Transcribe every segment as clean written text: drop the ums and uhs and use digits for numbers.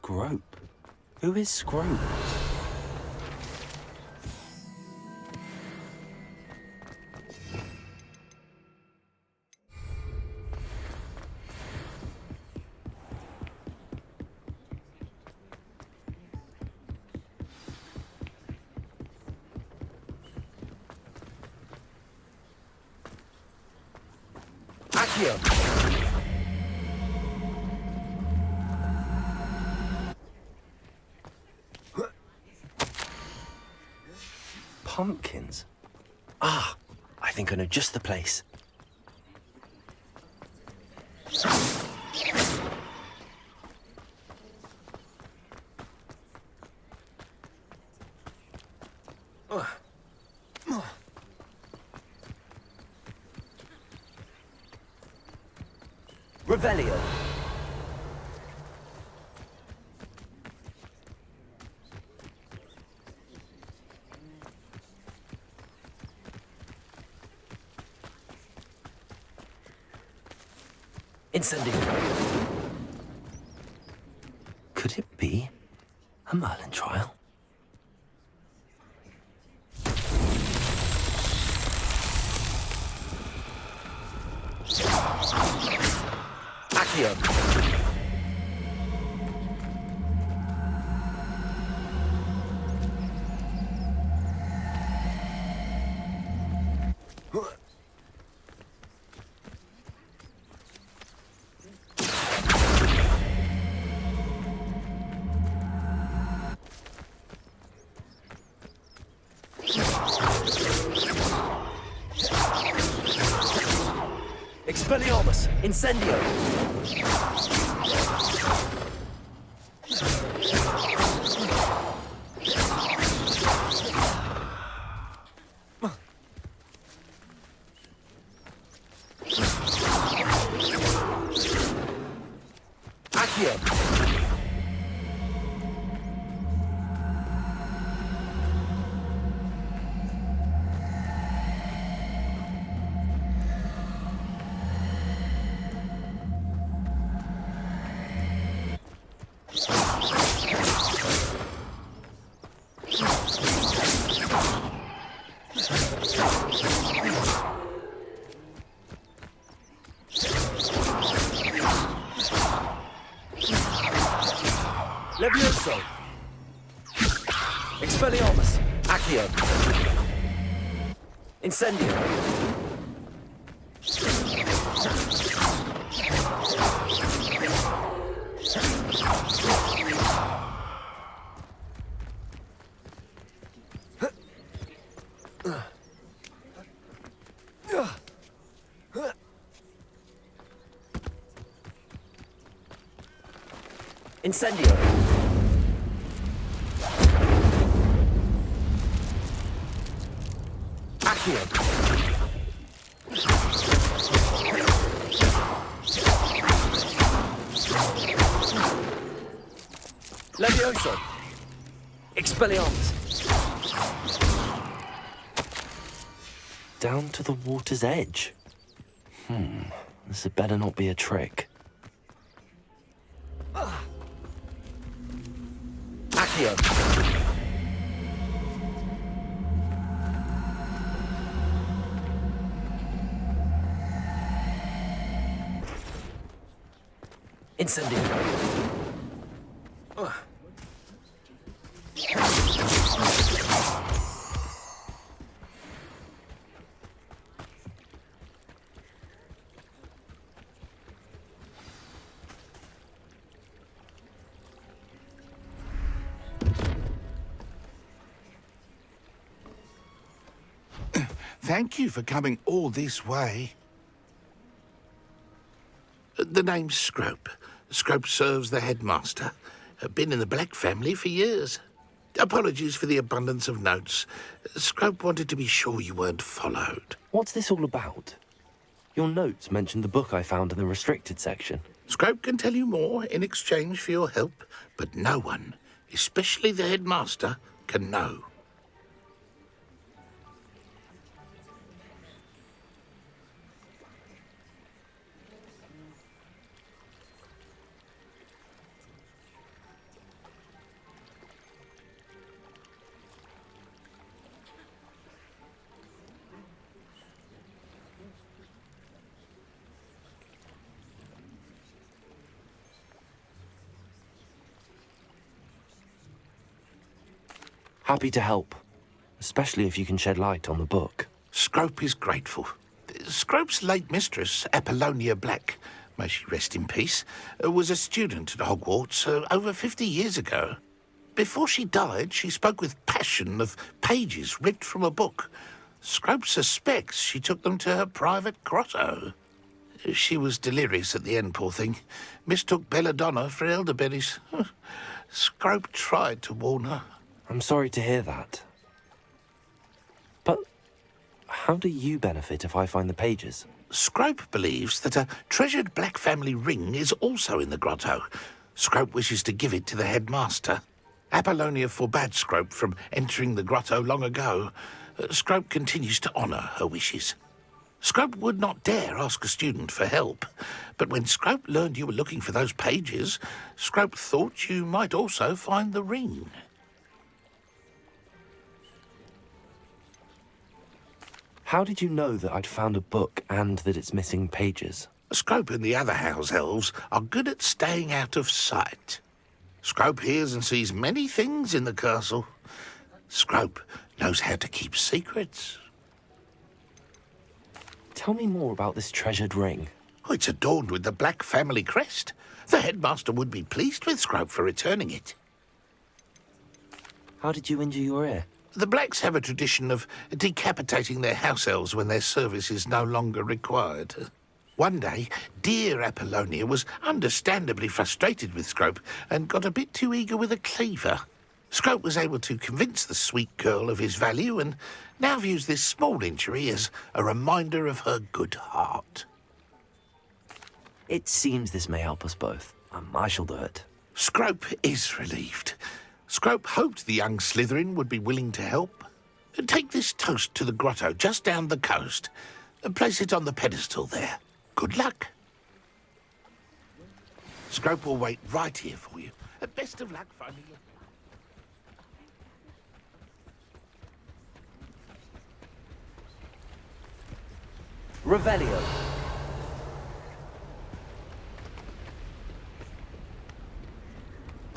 Scrope? Who is Scrope? Pumpkins? Ah, I think I know just the place. Revelio. Incendio. Could it be a Merlin trial? Accio. Expelliarmus! Incendio! Accio! Levioso! Expelliarmus! Accio! Incendio! Incendio! Accio! Levioso! Expelliarmus! Down to the water's edge. This had better not be a trick. Accio! Incendio! Thank you for coming all this way. The name's Scrope. Scrope serves the headmaster. Been in the Black family for years. Apologies for the abundance of notes. Scrope wanted to be sure you weren't followed. What's this all about? Your notes mentioned the book I found in the restricted section. Scrope can tell you more in exchange for your help, but no one, especially the headmaster, can know. Happy to help, especially if you can shed light on the book. Scrope is grateful. Scrope's late mistress, Apollonia Black, may she rest in peace, was a student at Hogwarts over 50 years ago. Before she died, she spoke with passion of pages ripped from a book. Scrope suspects she took them to her private grotto. She was delirious at the end, poor thing. Mistook belladonna for elderberries. Scrope tried to warn her. I'm sorry to hear that. But how do you benefit if I find the pages? Scrope believes that a treasured Black family ring is also in the grotto. Scrope wishes to give it to the headmaster. Apollonia forbade Scrope from entering the grotto long ago. Scrope continues to honour her wishes. Scrope would not dare ask a student for help, but when Scrope learned you were looking for those pages, Scrope thought you might also find the ring. How did you know that I'd found a book and that it's missing pages? Scrope and the other house elves are good at staying out of sight. Scrope hears and sees many things in the castle. Scrope knows how to keep secrets. Tell me more about this treasured ring. Oh, it's adorned with the Black family crest. The headmaster would be pleased with Scrope for returning it. How did you injure your ear? The Blacks have a tradition of decapitating their house elves when their service is no longer required. One day, dear Apollonia was understandably frustrated with Scrope and got a bit too eager with a cleaver. Scrope was able to convince the sweet girl of his value and now views this small injury as a reminder of her good heart. It seems this may help us both. I shall do it. Scrope is relieved. Scrope hoped the young Slytherin would be willing to help. Take this toast to the grotto just down the coast and place it on the pedestal there. Good luck. Scrope will wait right here for you. Best of luck finding you. Revelio.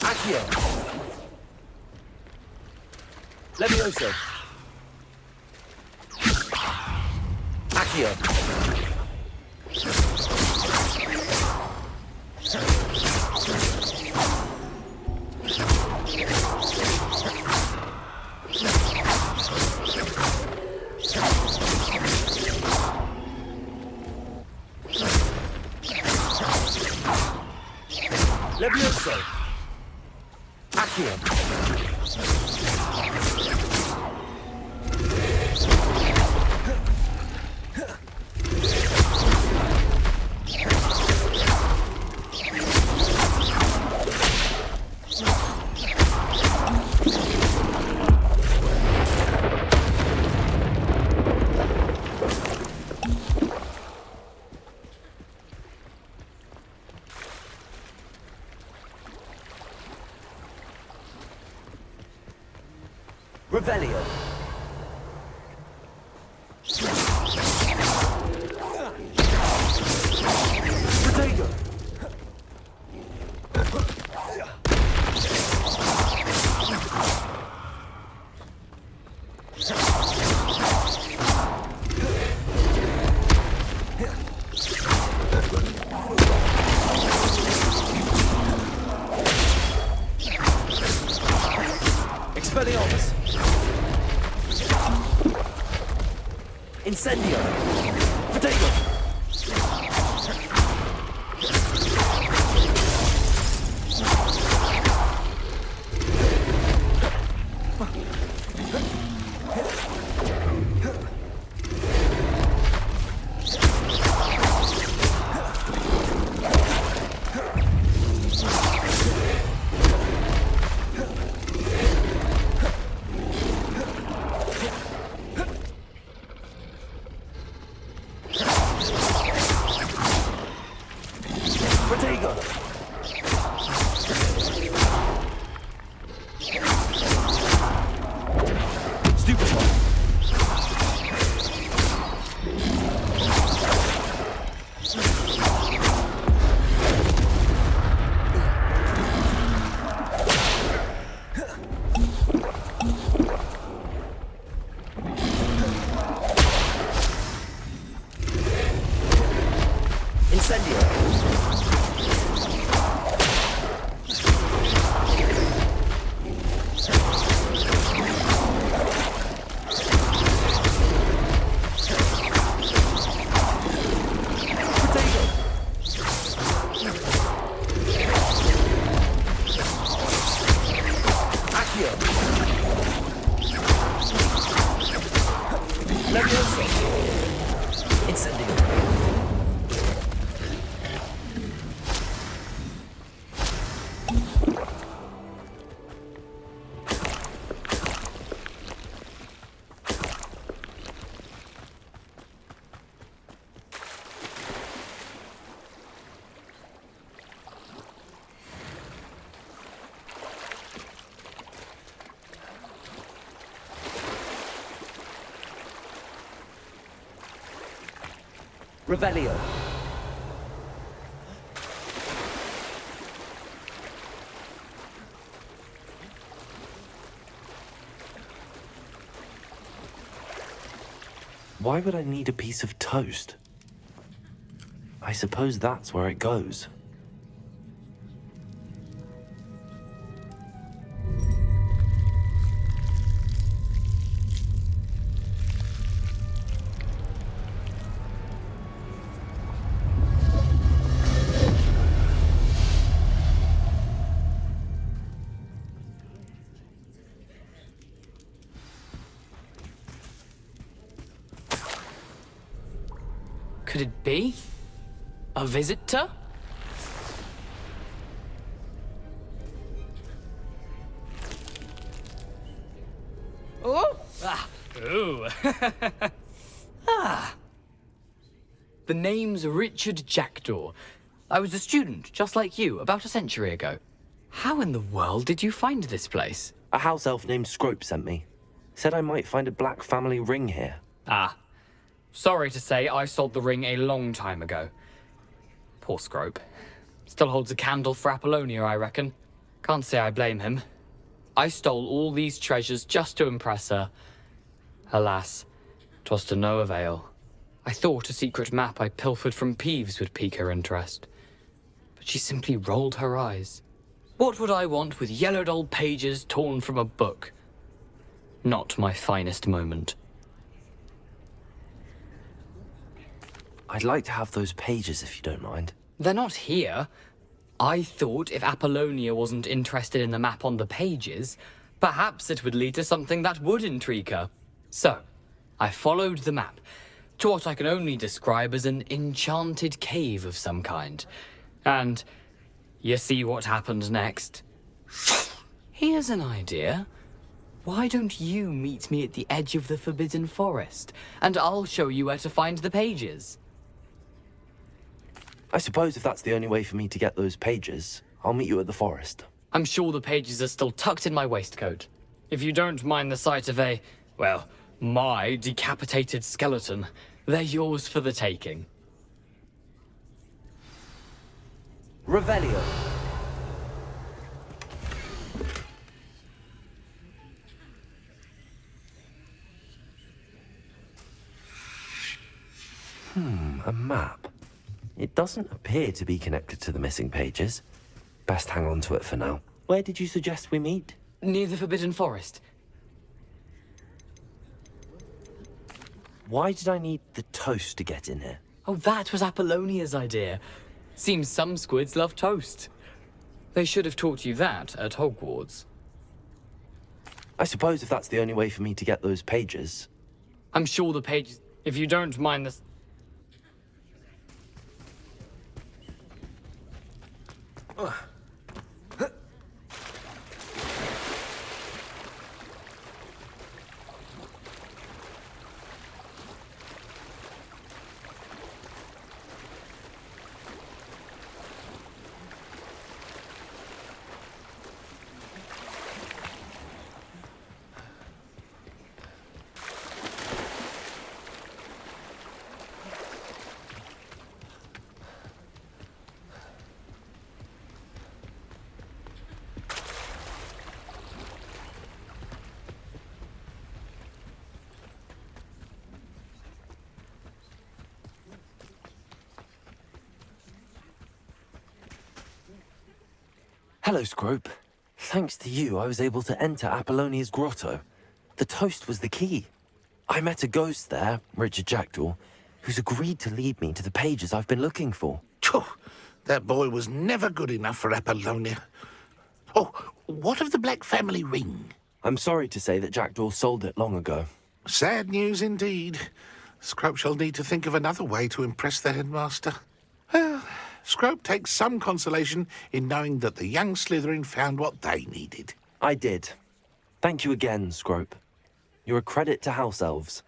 Accio. Levioso. Accio. Levioso. Accio. Revelio. Protego. Expelliarmus. Incendio. Protego. Protego. Stupefy. Leviosa! Incendio! Revelio. Why would I need a piece of toast? I suppose that's where it goes. Could it be? A visitor? Oh! Ah! Ooh! Ah! The name's Richard Jackdaw. I was a student, just like you, about a century ago. How in the world did you find this place? A house elf named Scrope sent me. Said I might find a black family ring here. Ah. Sorry to say, I sold the ring a long time ago. Poor Scrope. Still holds a candle for Apollonia, I reckon. Can't say I blame him. I stole all these treasures just to impress her. Alas, 'twas to no avail. I thought a secret map I pilfered from Peeves would pique her interest. But she simply rolled her eyes. What would I want with yellowed old pages torn from a book? Not my finest moment. I'd like to have those pages if you don't mind. They're not here. I thought if Apollonia wasn't interested in the map on the pages, perhaps it would lead to something that would intrigue her. So, I followed the map to what I can only describe as an enchanted cave of some kind. And you see what happened next? Here's an idea. Why don't you meet me at the edge of the Forbidden Forest, and I'll show you where to find the pages? I suppose if that's the only way for me to get those pages, I'll meet you at the forest. I'm sure the pages are still tucked in my waistcoat. If you don't mind the sight of a, well, my decapitated skeleton, they're yours for the taking. Revelio. A map. It doesn't appear to be connected to the missing pages. Best hang on to it for now. Where did you suggest we meet? Near the Forbidden Forest. Why did I need the toast to get in here? Oh, that was Apollonia's idea. Seems some squids love toast. They should have taught you that at Hogwarts. I suppose if that's the only way for me to get those pages. I'm sure the pages... If you don't mind the... Hello, Scrope. Thanks to you, I was able to enter Apollonia's grotto. The toast was the key. I met a ghost there, Richard Jackdaw, who's agreed to lead me to the pages I've been looking for. Phew, that boy was never good enough for Apollonia. Oh, what of the Black family ring? I'm sorry to say that Jackdaw sold it long ago. Sad news indeed. Scrope shall need to think of another way to impress the headmaster. Well, Scrope takes some consolation in knowing that the young Slytherin found what they needed. I did. Thank you again, Scrope. You're a credit to House Elves.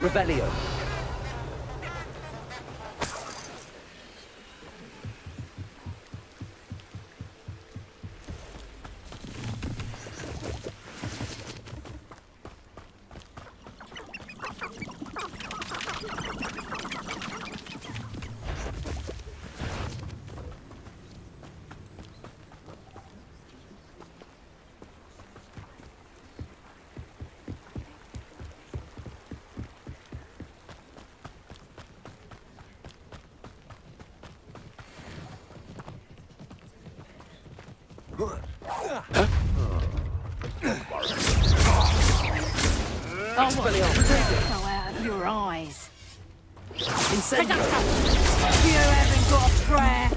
Revelio. Go out of your eyes. Incendio. You haven't got a prayer.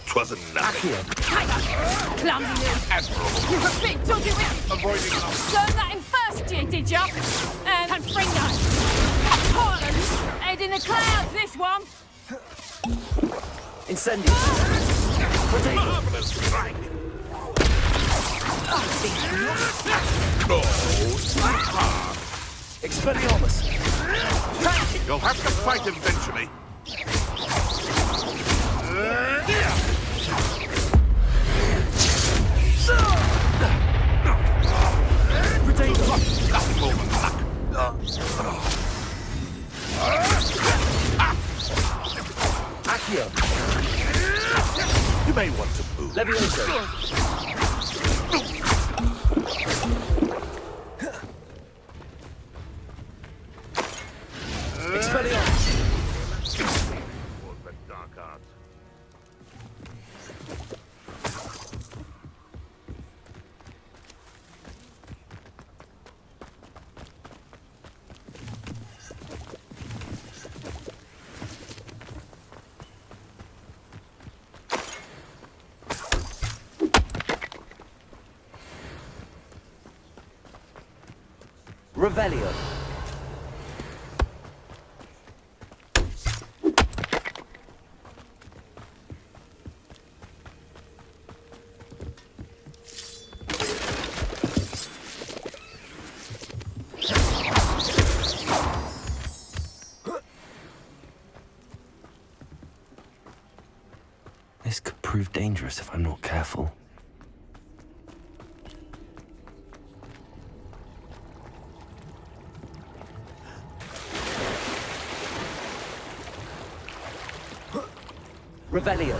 'Twasn't nothing. Accio. Clumsy little. You're a bit dodgy with Avoiding Learned that in first year, did ya? And Fringo. Portland. Head in the clouds, this one. Incendio. Potato. marvelous strike. Expelliarmus. You'll have to fight eventually. Potato. Nothing more than luck. Accio. You may want to move. Levioso. Expelliarmus. The dark arts. Revelio. This could prove dangerous if I'm not careful. Revelio.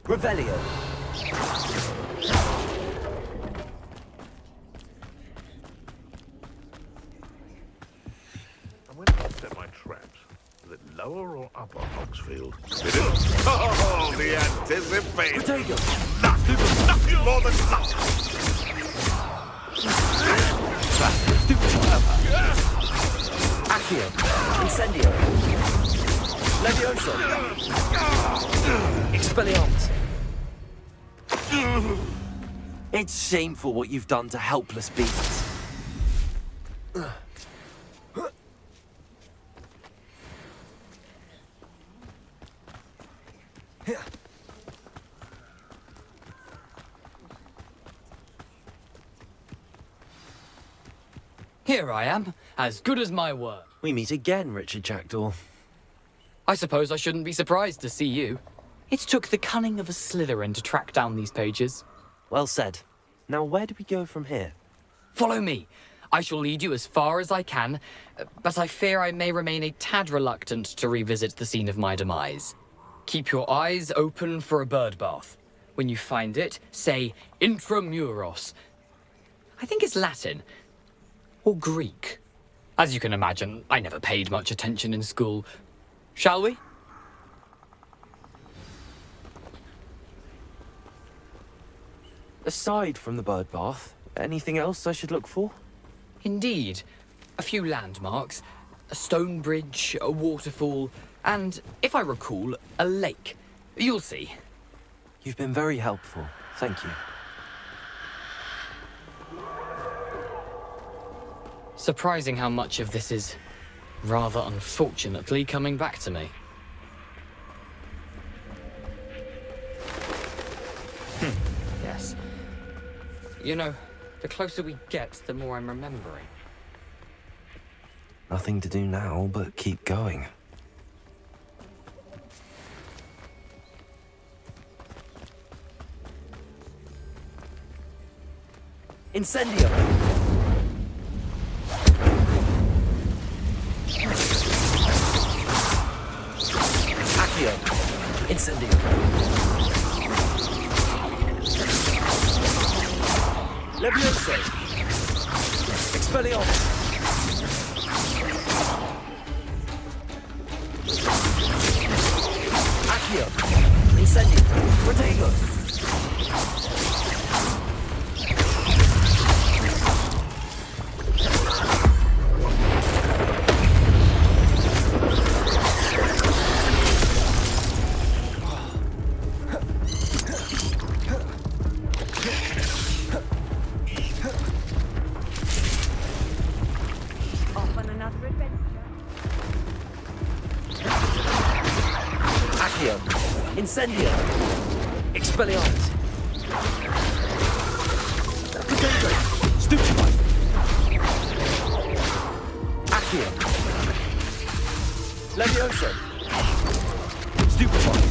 Revelio. And when I set my traps, was it lower or upper Hogsfield? Oh, the anticipation! Potato. Nothing more than luck! Accio. Incendio. Levioso. Expelliarmus. It's shameful what you've done to helpless beasts. Here I am, as good as my word. We meet again, Richard Jackdaw. I suppose I shouldn't be surprised to see you. It took the cunning of a Slytherin to track down these pages. Well said. Now where do we go from here? Follow me. I shall lead you as far as I can, but I fear I may remain a tad reluctant to revisit the scene of my demise. Keep your eyes open for a bird bath. When you find it, say intramuros. I think it's Latin. Or Greek. As you can imagine, I never paid much attention in school. Shall we? Aside from the bird bath, anything else I should look for? Indeed. A few landmarks. A stone bridge, a waterfall, and, if I recall, a lake. You'll see. You've been very helpful. Thank you. Surprising how much of this is, rather unfortunately, coming back to me. Yes. You know, the closer we get, the more I'm remembering. Nothing to do now but keep going. Incendio! Accio! Incendio! Levioso! Expelliarmus! Accio! Incendio! Protego! Off on another adventure. Accio! Incendio! Expelliarmus! Protego! Stupefy! Accio! Levioso! Stupefy!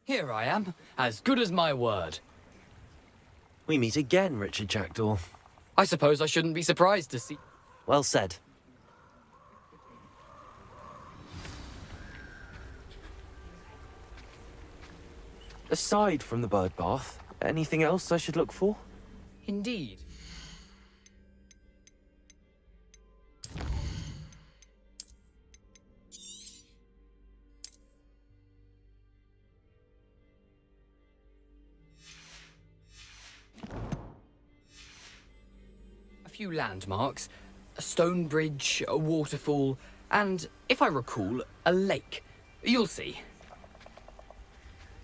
Here I am, as good as my word. We meet again, Richard Jackdaw. I suppose I shouldn't be surprised to see... Well said. Aside from the bird bath, anything else I should look for? Indeed. A few landmarks, a stone bridge, a waterfall, and, if I recall, a lake. You'll see.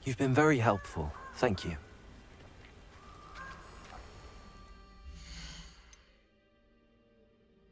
You've been very helpful. Thank you.